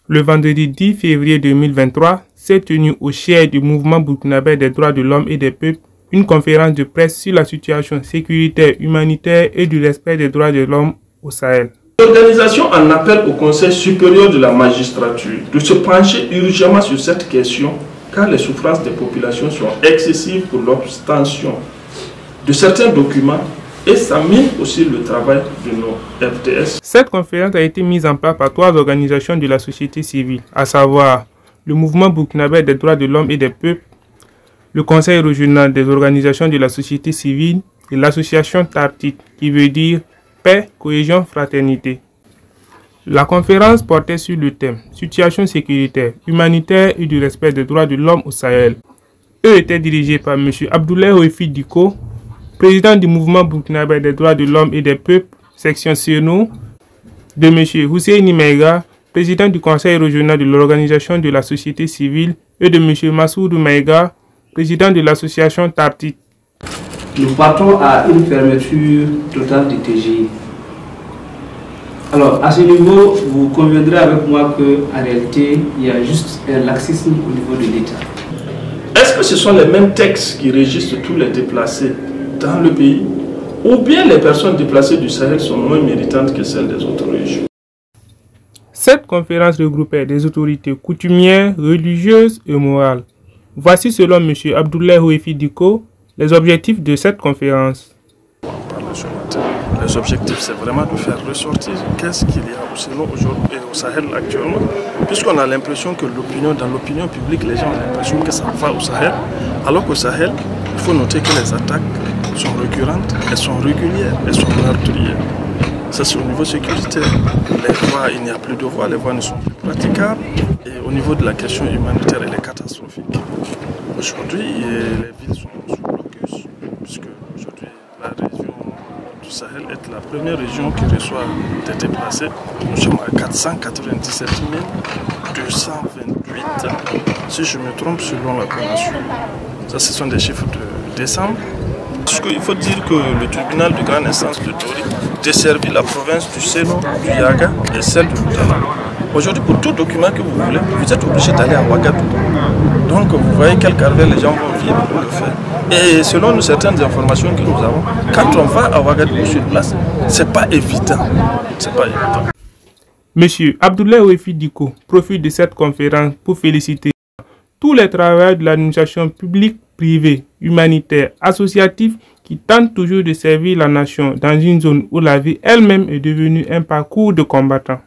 Le vendredi 10 février 2023 s'est tenue au siège du mouvement burkinabé des droits de l'homme et des peuples une conférence de presse sur la situation sécuritaire, humanitaire et du respect des droits de l'homme au Sahel. L'organisation en appelle au Conseil supérieur de la magistrature de se pencher urgemment sur cette question car les souffrances des populations sont excessives pour l'obtention de certains documents et ça mine aussi le travail de nos FDS. Cette conférence a été mise en place par 3 organisations de la société civile, à savoir le mouvement burkinabé des droits de l'homme et des peuples, le Conseil régional des organisations de la société civile et l'association TARTIT, qui veut dire Paix, Cohésion, Fraternité. La conférence portait sur le thème « Situation sécuritaire, humanitaire et du respect des droits de l'homme au Sahel ». Eux étaient dirigés par M. Abdoulaye Oefi Diko, président du mouvement burkinabé des droits de l'homme et des peuples, section Seno, de M. Husseini Maïga, président du conseil régional de l'organisation de la société civile, et de M. Massoudou Maïga, président de l'association TARTIT. Nous partons à une fermeture totale du TGI. Alors, à ce niveau, vous conviendrez avec moi qu'en réalité, il y a juste un laxisme au niveau de l'État. Est-ce que ce sont les mêmes textes qui régissent tous les déplacés dans le pays, ou bien les personnes déplacées du Sahel sont moins méritantes que celles des autres régions? Cette conférence regroupait des autorités coutumières, religieuses et morales. Voici selon M. Abdoulaye Oefi Diko les objectifs de cette conférence. Les objectifs, c'est vraiment de faire ressortir qu'est-ce qu'il y a au Sahel aujourd'hui et au Sahel actuellement, puisqu'on a l'impression que dans l'opinion publique, les gens ont l'impression que ça va au Sahel, alors qu'au Sahel, il faut noter que les attaques sont récurrentes, elles sont régulières, elles sont meurtrières. Ça, c'est au niveau sécuritaire. Les voies, il n'y a plus de voies, les voies ne sont plus praticables. Et au niveau de la question humanitaire, elle est catastrophique. Aujourd'hui, les villes sont sous blocus, puisque aujourd'hui, la région du Sahel est la première région qui reçoit des déplacés. Nous sommes à 497 228, si je me trompe, selon la convention. Ça, ce sont des chiffres de décembre. Il faut dire que le tribunal de grande instance de Tori desservit la province du Seno, du Yaga et celle de Moutala. Aujourd'hui, pour tout document que vous voulez, vous êtes obligé d'aller à Ouagadougou. Donc, vous voyez quel calvaire les gens vont vivre pour le faire. Et selon certaines informations que nous avons, quand on va à Ouagadougou sur place, c'est pas évident. C'est pas évident. M. Abdoulaye Oefi Diko profite de cette conférence pour féliciter tous les travailleurs de l'administration publique, privée, humanitaire, associative qui tentent toujours de servir la nation dans une zone où la vie elle-même est devenue un parcours de combattants.